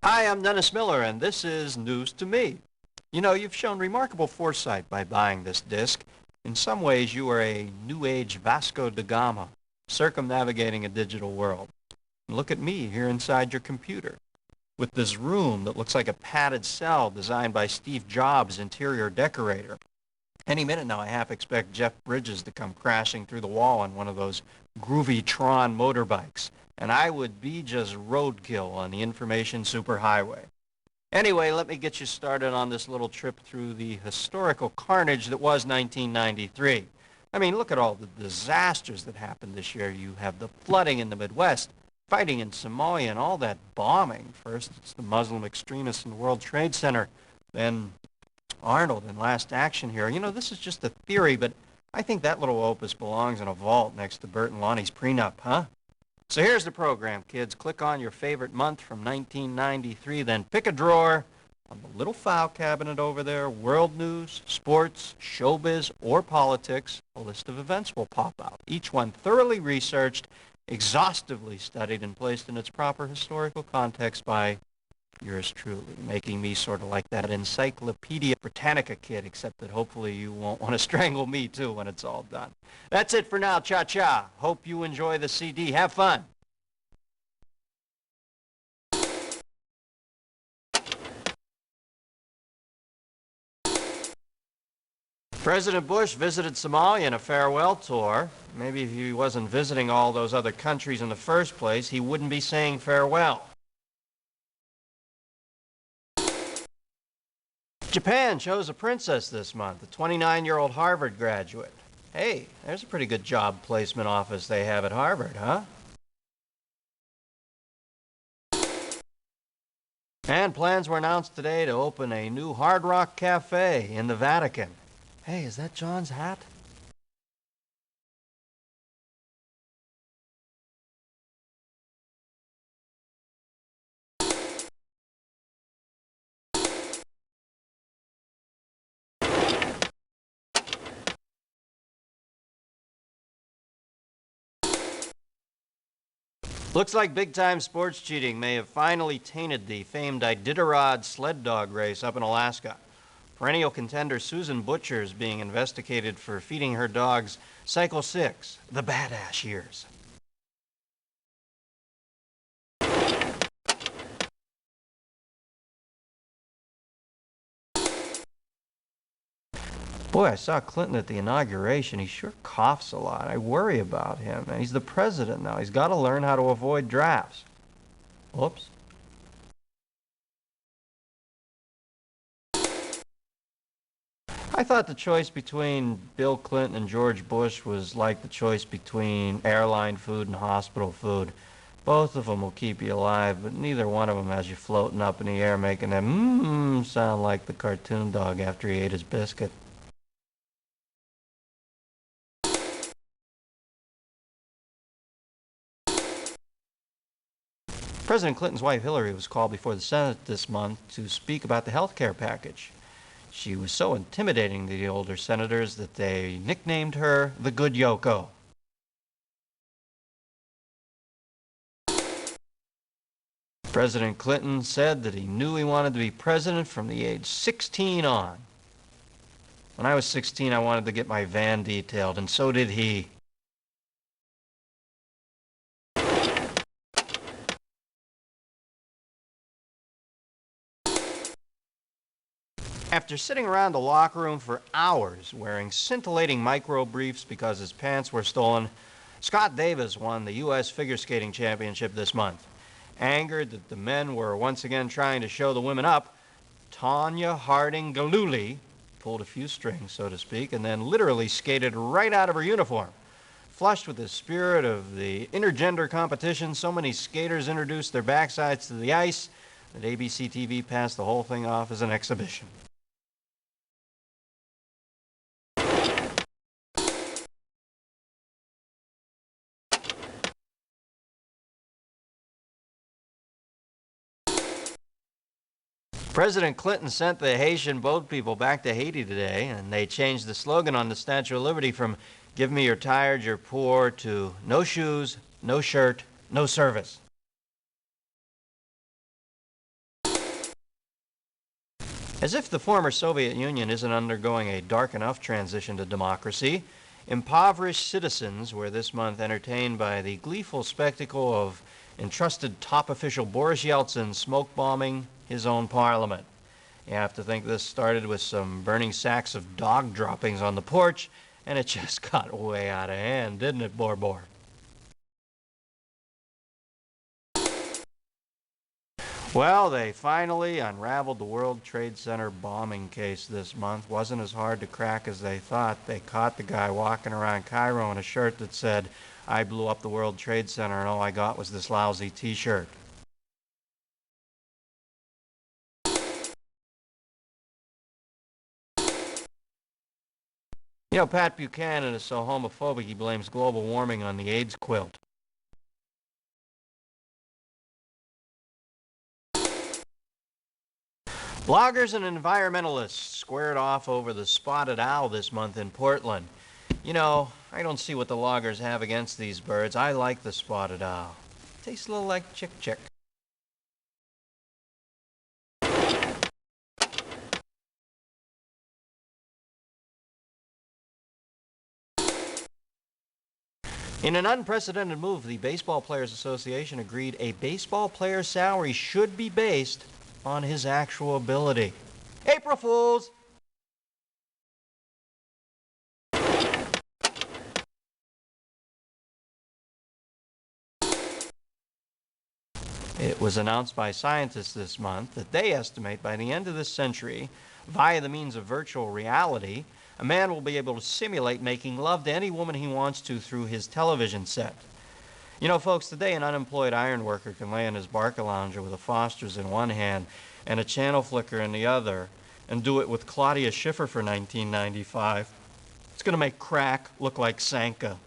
Hi, I'm Dennis Miller, and this is News to Me. You know, you've shown remarkable foresight by buying this disc. In some ways, you are a New Age Vasco da Gama, circumnavigating a digital world. And look at me here inside your computer, with this room that looks like a padded cell designed by Steve Jobs, interior decorator. Any minute now, I half expect Jeff Bridges to come crashing through the wall on one of those groovy Tron motorbikes, and I would be just roadkill on the information superhighway. Anyway, let me get you started on this little trip through the historical carnage that was 1993. I mean, look at all the disasters that happened this year. You have the flooding in the Midwest, fighting in Somalia, and all that bombing. First, it's the Muslim extremists in the World Trade Center, then Arnold in Last Action Hero. You know, this is just a theory, but I think that little opus belongs in a vault next to Bert and Lonnie's prenup, huh? So here's the program, kids. Click on your favorite month from 1993, then pick a drawer on the little file cabinet over there. World news, sports, showbiz, or politics. A list of events will pop out, each one thoroughly researched, exhaustively studied, and placed in its proper historical context by yours truly, making me sort of like that Encyclopedia Britannica kid, except that hopefully you won't want to strangle me too when it's all done. That's it for now. Cha-cha. Hope you enjoy the CD. Have fun. President Bush visited Somalia in a farewell tour. Maybe if he wasn't visiting all those other countries in the first place, he wouldn't be saying farewell. Japan chose a princess this month, a 29-year-old Harvard graduate. Hey, there's a pretty good job placement office they have at Harvard, huh? And plans were announced today to open a new Hard Rock Cafe in the Vatican. Hey, is that John's hat? Looks like big-time sports cheating may have finally tainted the famed Iditarod sled dog race up in Alaska. Perennial contender Susan Butcher is being investigated for feeding her dogs Cycle 6, the badass years. Boy, I saw Clinton at the inauguration. He sure coughs a lot. I worry about him. And he's the president now. He's got to learn how to avoid drafts. Whoops. I thought the choice between Bill Clinton and George Bush was like the choice between airline food and hospital food. Both of them will keep you alive, but neither one of them has you floating up in the air making that sound like the cartoon dog after he ate his biscuit. President Clinton's wife Hillary was called before the Senate this month to speak about the health care package. She was so intimidating to the older senators that they nicknamed her the Good Yoko. President Clinton said that he knew he wanted to be president from the age 16 on. When I was 16, I wanted to get my van detailed, and so did he. After sitting around the locker room for hours wearing scintillating micro briefs because his pants were stolen, Scott Davis won the U.S. Figure Skating Championship this month. Angered that the men were once again trying to show the women up, Tanya Harding Galuli pulled a few strings, so to speak, and then literally skated right out of her uniform. Flushed with the spirit of the intergender competition, so many skaters introduced their backsides to the ice that ABC TV passed the whole thing off as an exhibition. President Clinton sent the Haitian boat people back to Haiti today, and they changed the slogan on the Statue of Liberty from "Give me your tired, your poor" to "No shoes, no shirt, no service." As if the former Soviet Union isn't undergoing a dark enough transition to democracy, impoverished citizens were this month entertained by the gleeful spectacle of entrusted top official Boris Yeltsin smoke bombing his own parliament. You have to think this started with some burning sacks of dog droppings on the porch, and it just got way out of hand, didn't it, Borbor? Well, they finally unraveled the World Trade Center bombing case this month. Wasn't as hard to crack as they thought. They caught the guy walking around Cairo in a shirt that said, "I blew up the World Trade Center and all I got was this lousy t-shirt." You know, Pat Buchanan is so homophobic he blames global warming on the AIDS quilt. Bloggers and environmentalists squared off over the spotted owl this month in Portland. You know, I don't see what the loggers have against these birds. I like the spotted owl. Tastes a little like chick-chick. In an unprecedented move, the Baseball Players Association agreed a baseball player's salary should be based on his actual ability. April Fools! It was announced by scientists this month that they estimate by the end of this century, via the means of virtual reality, a man will be able to simulate making love to any woman he wants to through his television set. You know, folks, today an unemployed iron worker can lay in his Barcalounger with a Foster's in one hand and a channel flicker in the other and do it with Claudia Schiffer for $19.95. It's going to make crack look like Sanka.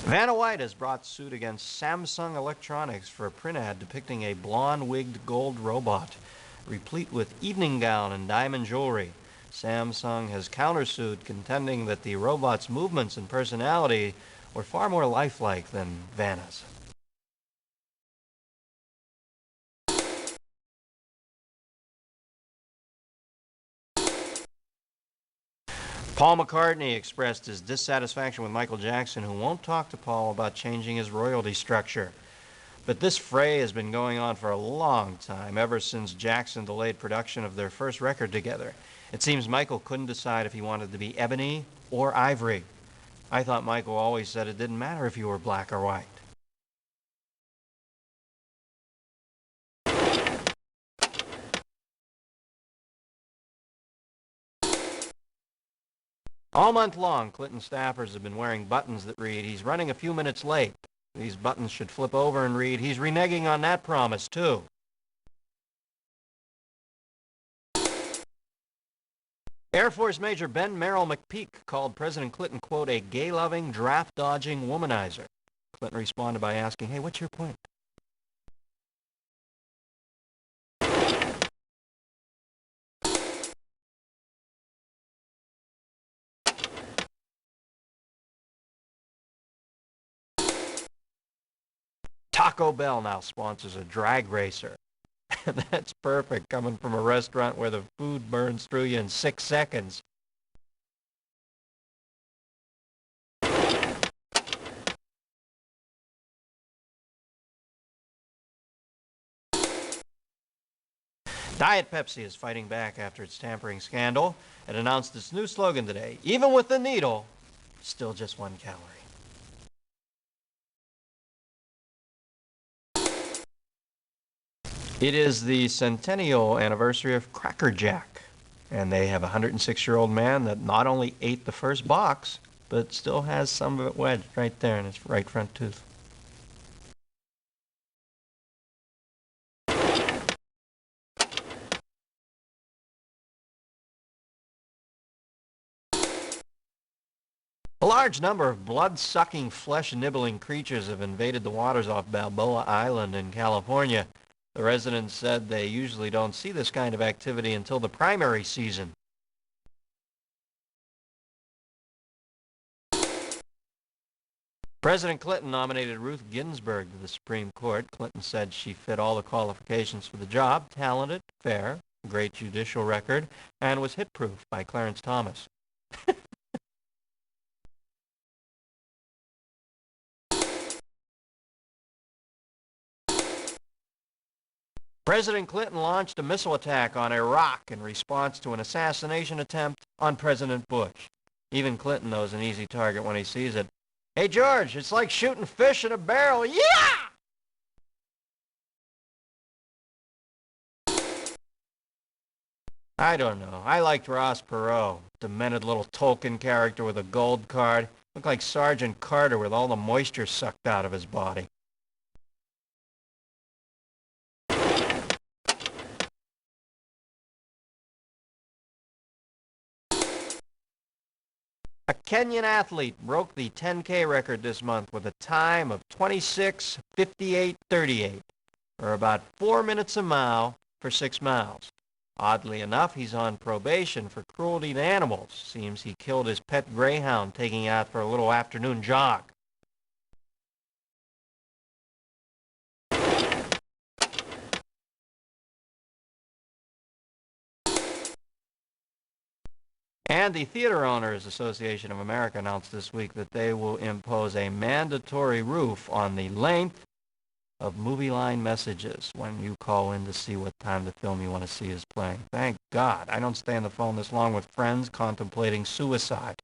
Vanna White has brought suit against Samsung Electronics for a print ad depicting a blonde-wigged gold robot, replete with evening gown and diamond jewelry. Samsung has countersued, contending that the robot's movements and personality were far more lifelike than Vanna's. Paul McCartney expressed his dissatisfaction with Michael Jackson, who won't talk to Paul about changing his royalty structure. But this fray has been going on for a long time, ever since Jackson delayed production of their first record together. It seems Michael couldn't decide if he wanted to be ebony or ivory. I thought Michael always said it didn't matter if you were black or white. All month long, Clinton staffers have been wearing buttons that read, "He's running a few minutes late." These buttons should flip over and read, "He's reneging on that promise, too." Air Force Major Ben Merrill McPeak called President Clinton, quote, "a gay-loving, draft-dodging womanizer." Clinton responded by asking, "Hey, what's your point?" Taco Bell now sponsors a drag racer. That's perfect, coming from a restaurant where the food burns through you in 6 seconds. Diet Pepsi is fighting back after its tampering scandal and announced its new slogan today: "Even with the needle, still just 1 calorie." It is the centennial anniversary of Cracker Jack, and they have a 106-year-old man that not only ate the first box, but still has some of it wedged right there in his right front tooth. A large number of blood-sucking, flesh-nibbling creatures have invaded the waters off Balboa Island in California. The residents said they usually don't see this kind of activity until the primary season. President Clinton nominated Ruth Ginsburg to the Supreme Court. Clinton said she fit all the qualifications for the job: talented, fair, great judicial record, and was hit-proof by Clarence Thomas. President Clinton launched a missile attack on Iraq in response to an assassination attempt on President Bush. Even Clinton knows an easy target when he sees it. Hey, George, it's like shooting fish in a barrel. Yeah! I don't know. I liked Ross Perot, demented little Tolkien character with a gold card. Looked like Sergeant Carter with all the moisture sucked out of his body. A Kenyan athlete broke the 10K record this month with a time of 26:58:38, or about 4 minutes a mile for 6 miles. Oddly enough, he's on probation for cruelty to animals. Seems he killed his pet greyhound taking it out for a little afternoon jog. And the Theater Owners Association of America announced this week that they will impose a mandatory roof on the length of movie line messages when you call in to see what time the film you want to see is playing. Thank God. I don't stay on the phone this long with friends contemplating suicide.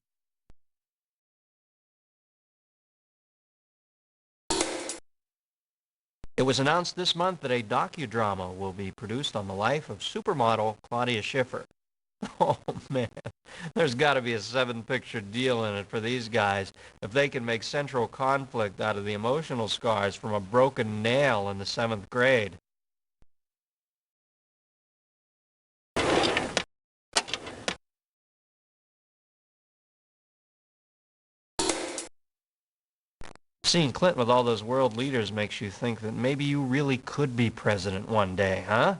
It was announced this month that a docudrama will be produced on the life of supermodel Claudia Schiffer. Oh, man. There's got to be a 7-picture deal in it for these guys if they can make central conflict out of the emotional scars from a broken nail in the 7th grade. Seeing Clinton with all those world leaders makes you think that maybe you really could be president one day, huh?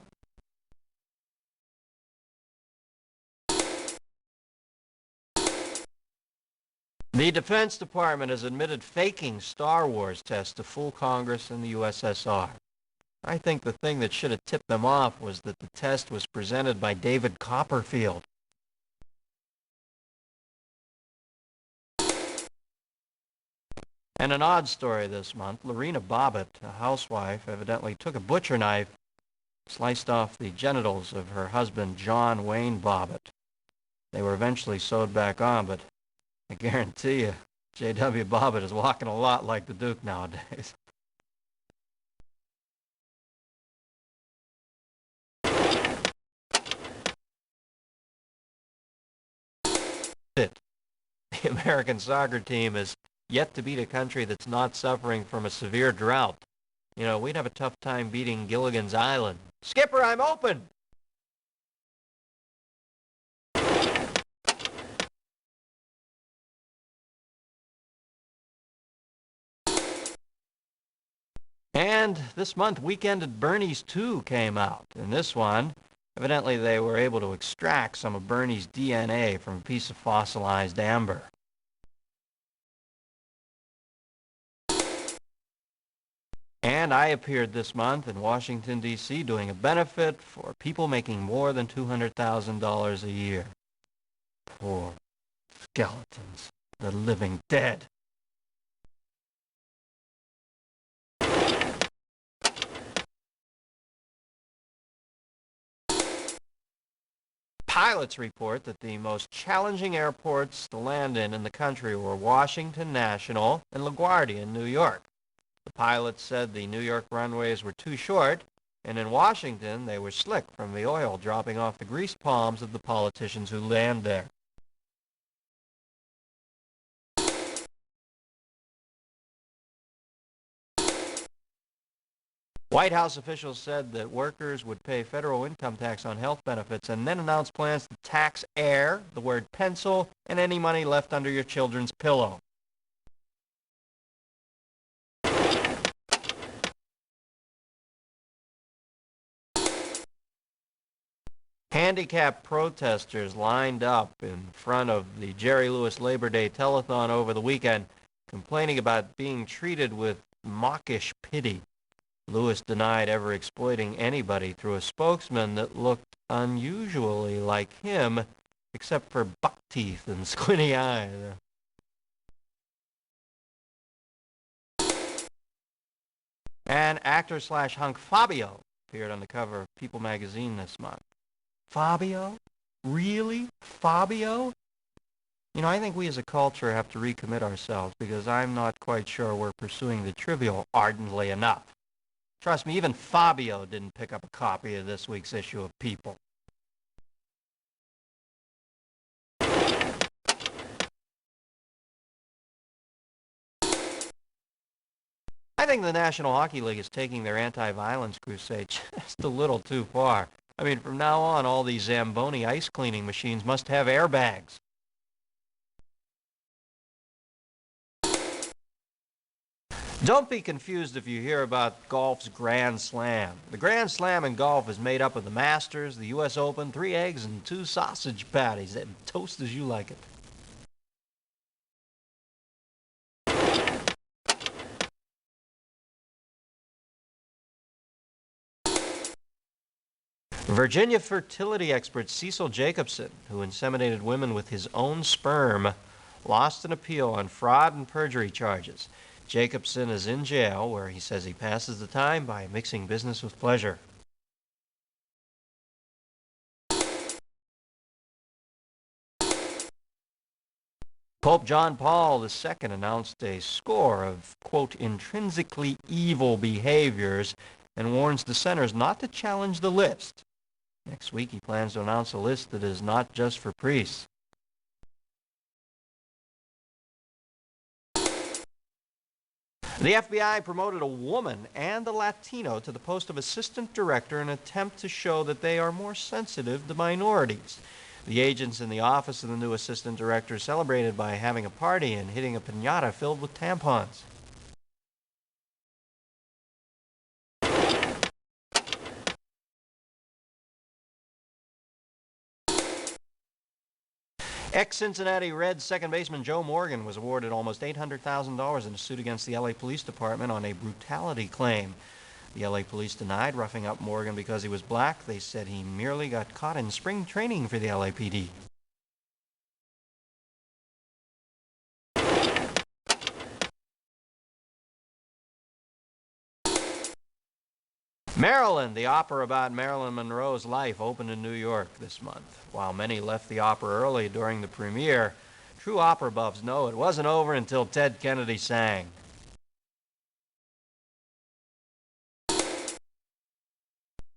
The Defense Department has admitted faking Star Wars tests to fool Congress and the USSR. I think the thing that should have tipped them off was that the test was presented by David Copperfield. And an odd story this month. Lorena Bobbitt, a housewife, evidently took a butcher knife, sliced off the genitals of her husband, John Wayne Bobbitt. They were eventually sewed back on, but I guarantee you, J.W. Bobbitt is walking a lot like the Duke nowadays. The American soccer team is yet to beat a country that's not suffering from a severe drought. You know, we'd have a tough time beating Gilligan's Island. Skipper, I'm open! And this month, Weekend at Bernie's 2 came out. In this one, evidently they were able to extract some of Bernie's DNA from a piece of fossilized amber. And I appeared this month in Washington, D.C. doing a benefit for people making more than $200,000 a year. Poor skeletons, the living dead. Pilots report that the most challenging airports to land in the country were Washington National and LaGuardia in New York. The pilots said the New York runways were too short, and in Washington they were slick from the oil dropping off the greased palms of the politicians who land there. White House officials said that workers would pay federal income tax on health benefits and then announced plans to tax air, the word pencil, and any money left under your children's pillow. Handicapped protesters lined up in front of the Jerry Lewis Labor Day Telethon over the weekend. complaining about being treated with mawkish pity. Lewis denied ever exploiting anybody through a spokesman that looked unusually like him, except for buck teeth and squinty eyes. And actor/hunk Fabio appeared on the cover of People magazine this month. Fabio? Really? Fabio? You know, I think we as a culture have to recommit ourselves because I'm not quite sure we're pursuing the trivial ardently enough. Trust me, even Fabio didn't pick up a copy of this week's issue of People. I think the National Hockey League is taking their anti-violence crusade just a little too far. I mean, from now on, all these Zamboni ice cleaning machines must have airbags. Don't be confused if you hear about golf's Grand Slam. The Grand Slam in golf is made up of the Masters, the U.S. Open, 3 eggs, and 2 sausage patties. Toast as you like it. Virginia fertility expert Cecil Jacobson, who inseminated women with his own sperm, lost an appeal on fraud and perjury charges. Jacobson is in jail, where he says he passes the time by mixing business with pleasure. Pope John Paul II announced a score of, quote, intrinsically evil behaviors and warns dissenters not to challenge the list. Next week, he plans to announce a list that is not just for priests. The FBI promoted a woman and a Latino to the post of assistant director in an attempt to show that they are more sensitive to minorities. The agents in the office of the new assistant director celebrated by having a party and hitting a piñata filled with tampons. Ex-Cincinnati Reds second baseman Joe Morgan was awarded almost $800,000 in a suit against the LA Police Department on a brutality claim. The LA Police denied roughing up Morgan because he was black. They said he merely got caught in spring training for the LAPD. Maryland, the opera about Marilyn Monroe's life, opened in New York this month. While many left the opera early during the premiere, true opera buffs know it wasn't over until Ted Kennedy sang.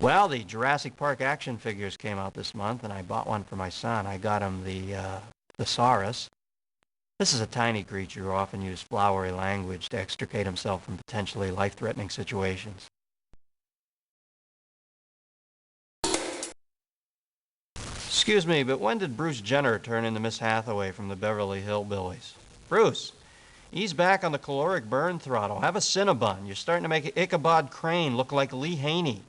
Well, the Jurassic Park action figures came out this month, and I bought one for my son. I got him the Thesaurus. This is a tiny creature who often used flowery language to extricate himself from potentially life-threatening situations. Excuse me, but when did Bruce Jenner turn into Miss Hathaway from the Beverly Hillbillies? Bruce, ease back on the caloric burn throttle. Have a Cinnabon. You're starting to make Ichabod Crane look like Lee Haney.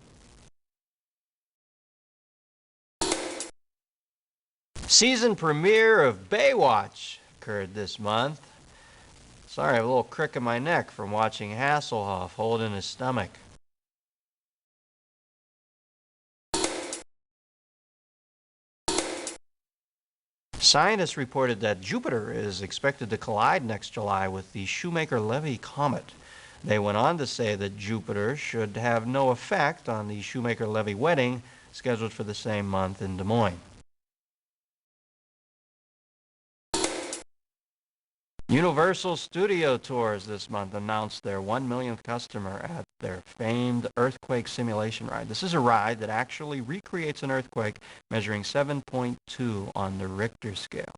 Season premiere of Baywatch occurred this month. Sorry, I have a little crick in my neck from watching Hasselhoff hold in his stomach. Scientists reported that Jupiter is expected to collide next July with the Shoemaker-Levy comet. They went on to say that Jupiter should have no effect on the Shoemaker-Levy wedding scheduled for the same month in Des Moines. Universal Studio Tours this month announced their 1 millionth customer at their famed earthquake simulation ride. This is a ride that actually recreates an earthquake measuring 7.2 on the Richter scale.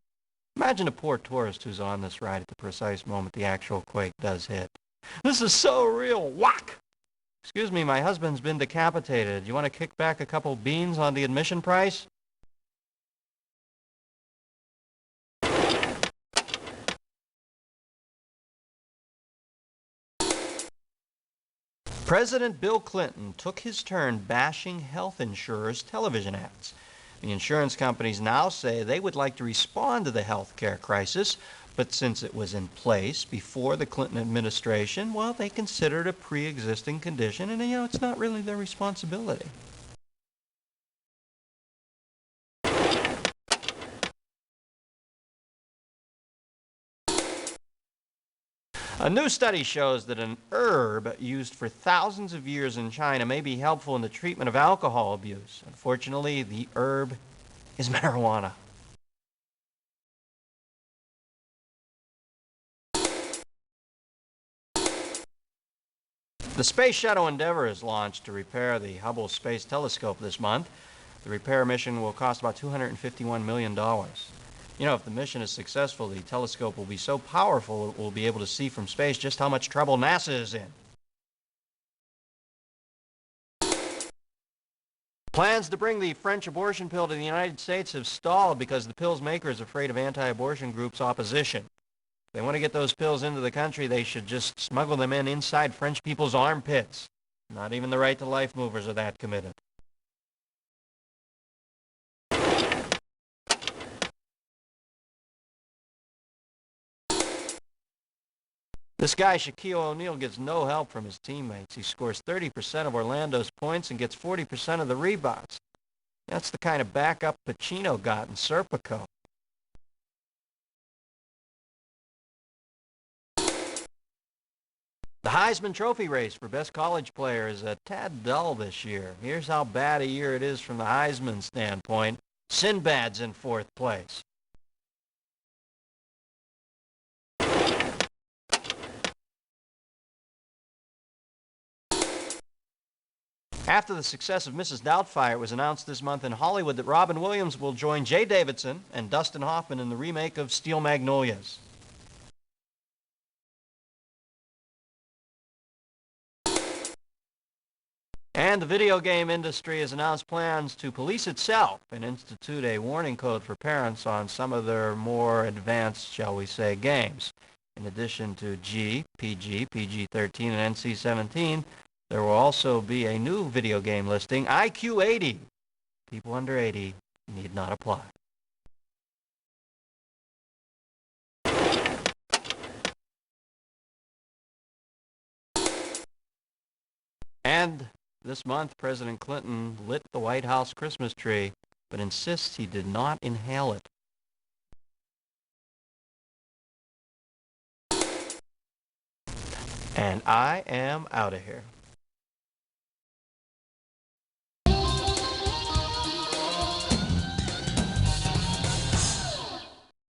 Imagine a poor tourist who's on this ride at the precise moment the actual quake does hit. This is so real. Whack! Excuse me, my husband's been decapitated. You want to kick back a couple beans on the admission price? President Bill Clinton took his turn bashing health insurers' television ads. The insurance companies now say they would like to respond to the health care crisis, But since it was in place before the Clinton administration, well, they consider it a pre-existing condition, and it's not really their responsibility. A new study shows that an herb used for thousands of years in China may be helpful in the treatment of alcohol abuse. Unfortunately, the herb is marijuana. The Space Shuttle Endeavour is launched to repair the Hubble Space Telescope this month. The repair mission will cost about $251 million. If the mission is successful, the telescope will be so powerful it will be able to see from space just how much trouble NASA is in. Plans to bring the French abortion pill to the United States have stalled because the pill's maker is afraid of anti-abortion groups' opposition. If they want to get those pills into the country, they should just smuggle them inside French people's armpits. Not even the Right to Life movers are that committed. This guy, Shaquille O'Neal, gets no help from his teammates. He scores 30% of Orlando's points and gets 40% of the rebounds. That's the kind of backup Pacino got in Serpico. The Heisman Trophy race for best college player is a tad dull this year. Here's how bad a year it is from the Heisman standpoint. Sinbad's in 4th place. After the success of Mrs. Doubtfire, it was announced this month in Hollywood that Robin Williams will join Jay Davidson and Dustin Hoffman in the remake of Steel Magnolias. And the video game industry has announced plans to police itself and institute a warning code for parents on some of their more advanced, shall we say, games. In addition to G, PG, PG-13, and NC-17, there will also be a new video game listing, IQ 80. People under 80 need not apply. And this month, President Clinton lit the White House Christmas tree, but insists he did not inhale it. And I am out of here.